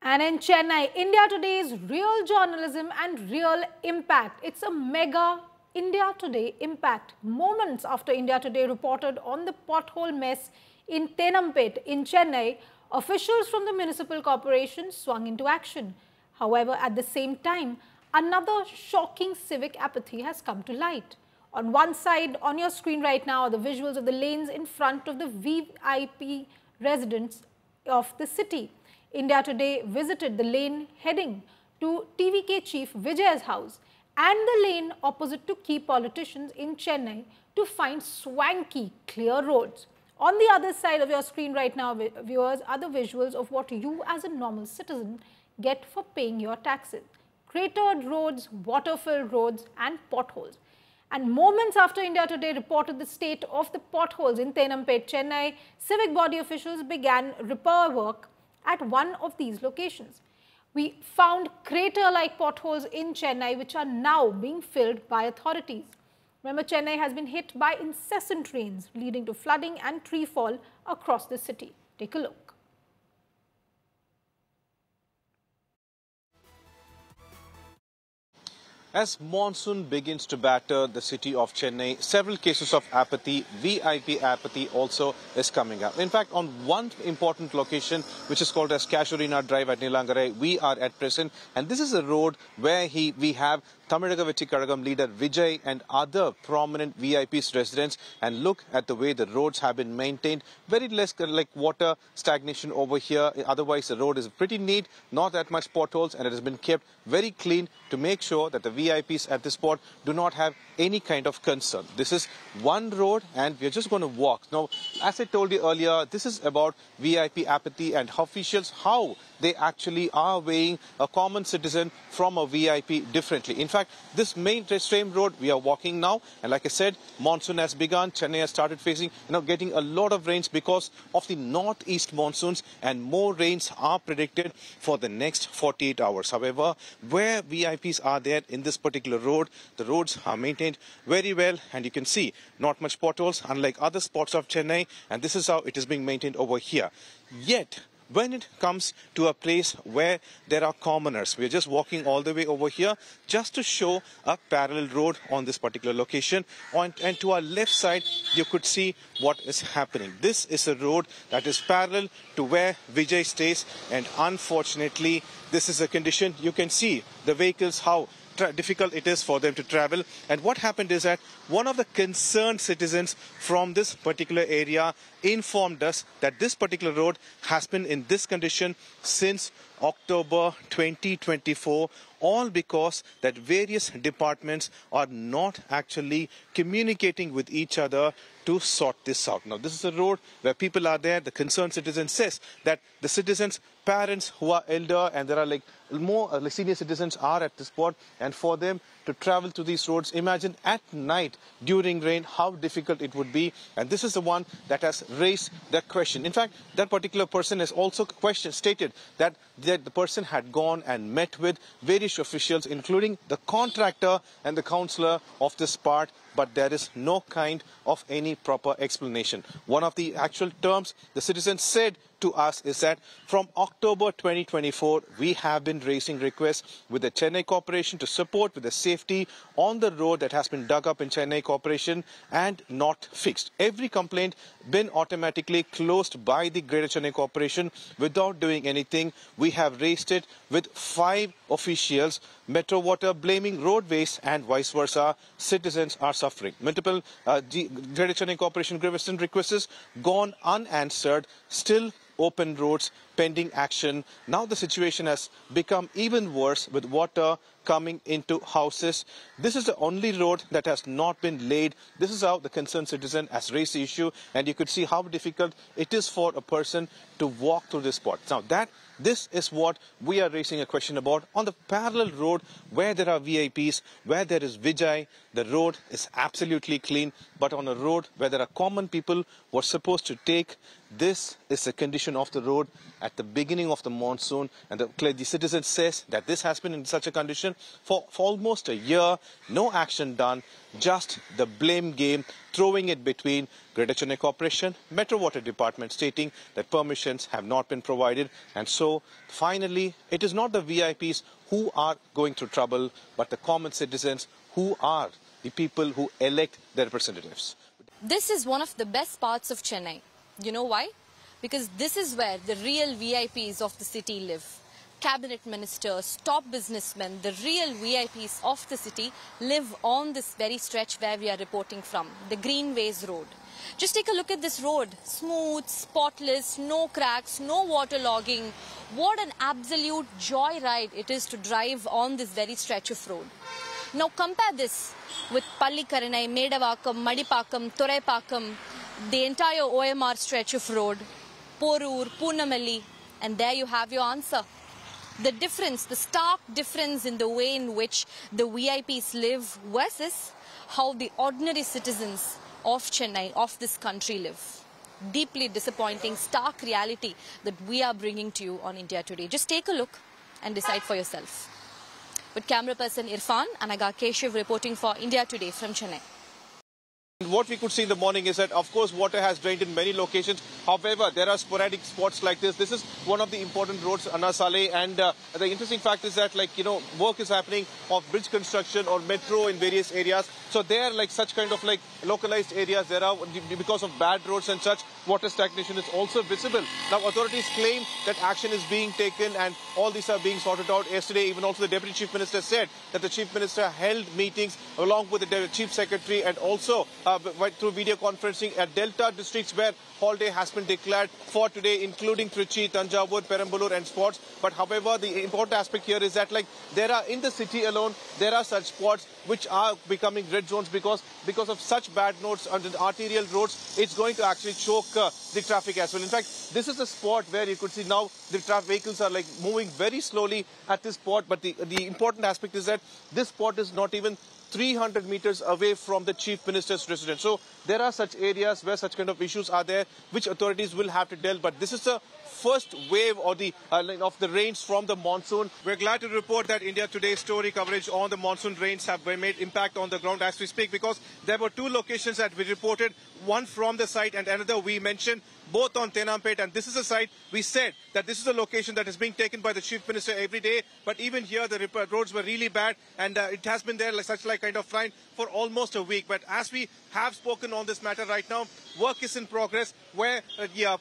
And in Chennai, India Today's real journalism and real impact. It's a mega India Today impact. Moments after India Today reported on the pothole mess in Tenampet in Chennai, officials from the municipal corporation swung into action. However, at the same time, another shocking civic apathy has come to light. On one side, on your screen right now, are the visuals of the lanes in front of the VIP residents of the city. India Today visited the lane heading to TVK chief Vijay's house and the lane opposite to key politicians in Chennai to find swanky, clear roads. On the other side of your screen right now, viewers, are the visuals of what you as a normal citizen get for paying your taxes. Cratered roads, water-filled roads and potholes. And moments after India Today reported the state of the potholes in Tenampet, Chennai, civic body officials began repair work at one of these locations. We found crater-like potholes in Chennai which are now being filled by authorities. Remember, Chennai has been hit by incessant rains leading to flooding and tree fall across the city. Take a look. As monsoon begins to batter the city of Chennai, several cases of apathy, VIP apathy also is coming up. In fact, on one important location, which is called as Casuarina Drive at Nilangarai, we are at present, and this is a road where we have Tamizhaka Vetri Kazhagam leader Vijay and other prominent VIPs residents, and look at the way the roads have been maintained. Very less like water stagnation over here. Otherwise, the road is pretty neat, not that much potholes, and it has been kept very clean to make sure that the VIPs at this spot do not have any kind of concern. This is one road and we're just going to walk. Now, as I told you earlier, this is about VIP apathy and officials, how they actually are weighing a common citizen from a VIP differently. In fact, this same road we are walking now, and like I said, monsoon has begun. Chennai has started facing, getting a lot of rains because of the northeast monsoons, and more rains are predicted for the next 48 hours. However, where VIPs are there in this particular road, the roads are maintained very well, and you can see not much potholes unlike other spots of Chennai, and this is how it is being maintained over here. Yet, when it comes to a place where there are commoners, we're just walking all the way over here just to show a parallel road on this particular location. And to our left side, you could see what is happening. This is a road that is parallel to where Vijay stays, and unfortunately, this is a condition. You can see the vehicles, how difficult it is for them to travel. And what happened is that one of the concerned citizens from this particular area informed us that this particular road has been in this condition since October 2024, all because that various departments are not actually communicating with each other to sort this out. Now, this is a road where people are there. The concerned citizen says that the citizens' parents who are elder, and there are more senior citizens are at this spot, and for them to travel to these roads, imagine at night during rain how difficult it would be. And this is the one that has raised that question. In fact, that particular person has also stated that the person had gone and met with various officials, including the contractor and the councillor of this part, but there is no kind of any proper explanation. One of the actual terms the citizen said to us is that from October 2024, we have been raising requests with the Chennai Corporation to support with the safety on the road that has been dug up in Chennai Corporation and not fixed. Every complaint been automatically closed by the Greater Chennai Corporation without doing anything. We have raised it with 5 officials. Metro Water blaming roadways and vice versa. Citizens are suffering. Multiple Greater Chennai Corporation grievance requests gone unanswered. Still open roads pending action. Now the situation has become even worse with water coming into houses. This is the only road that has not been laid. This is how the concerned citizen has raised the issue, and you could see how difficult it is for a person to walk through this spot. Now this is what we are raising a question about. On the parallel road where there are VIPs, where there is Vijay, the road is absolutely clean. But on a road where there are common people who are supposed to take, this is the condition of the road at the beginning of the monsoon. And the citizen says that this has been in such a condition for almost a year, no action done, just the blame game, throwing it between Greater Chennai Corporation, Metro Water Department, stating that permissions have not been provided. And so, finally, it is not the VIPs who are going through trouble, but the common citizens who are the people who elect their representatives. This is one of the best parts of Chennai. You know why? Because this is where the real VIPs of the city live. Cabinet ministers, top businessmen, the real VIPs of the city live on this very stretch where we are reporting from, the Greenways Road. Just take a look at this road. Smooth, spotless, no cracks, no waterlogging. What an absolute joyride it is to drive on this very stretch of road. Now compare this with Pallikaranai, Medavakkam, Madipakam, Thuraipakam, the entire OMR stretch of road, Porur, Poonamalli, and there you have your answer. The difference, the stark difference in the way in which the VIPs live versus how the ordinary citizens of Chennai, of this country live. Deeply disappointing, stark reality that we are bringing to you on India Today. Just take a look and decide for yourself. With camera person Irfan and Aga Keshav reporting for India Today from Chennai. What we could see in the morning is that, of course, water has drained in many locations. However, there are sporadic spots like this. This is one of the important roads, Anna Saleh, and the interesting fact is that, work is happening of bridge construction or metro in various areas. So there, such kind of localized areas, there are, because of bad roads and such, water stagnation is also visible. Now, authorities claim that action is being taken and all these are being sorted out. Yesterday, even also the Deputy Chief Minister said that the Chief Minister held meetings along with the Chief Secretary and also through video conferencing at Delta districts where holiday has been declared for today, including Trichy, Tanjavur, Peramballur and spots. But however, the important aspect here is that there are in the city alone, there are such spots which are becoming red zones because of such bad notes on the arterial roads. It's going to actually choke the traffic as well. In fact, this is a spot where you could see now the vehicles are moving very slowly at this spot. But the important aspect is that this spot is not even 300 meters away from the Chief Minister's residence. So there are such areas where such kind of issues are there, which authorities will have to deal. But this is the first wave or of the rains from the monsoon. We're glad to report that India Today's story coverage on the monsoon rains have made impact on the ground as we speak, because there were two locations that we reported, one from the site and another we mentioned, both on Tenampet. And this is a site we said that this is a location that is being taken by the Chief Minister every day. But even here, the roads were really bad, and it has been there kind of fine for almost a week. But as we have spoken on this matter right now, work is in progress where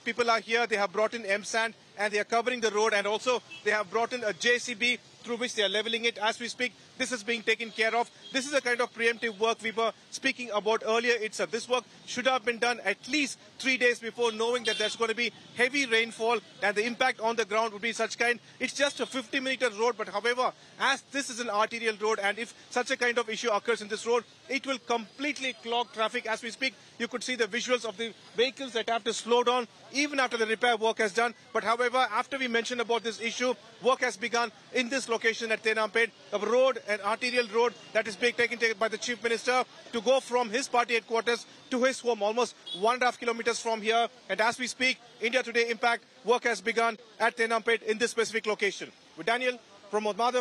people are here. They have brought in M-Sand and they are covering the road, and also they have brought in a JCB through which they are leveling it. As we speak, this is being taken care of. This is a kind of preemptive work we were speaking about earlier. This work should have been done at least 3 days before, knowing that there's going to be heavy rainfall and the impact on the ground would be such kind. It's just a 50-meter road, but however, as this is an arterial road, and if such a kind of issue occurs in this road, it will completely clog traffic. As we speak, you could see the visuals of the vehicles that have to slow down even after the repair work has done. But however, after we mentioned about this issue, work has begun in this location at Tenampet, a road, an arterial road that is being taken by the Chief Minister to go from his party headquarters to his home, almost 1.5 kilometers from here. And as we speak, India Today Impact work has begun at Tenampet in this specific location. With Daniel from Madhav.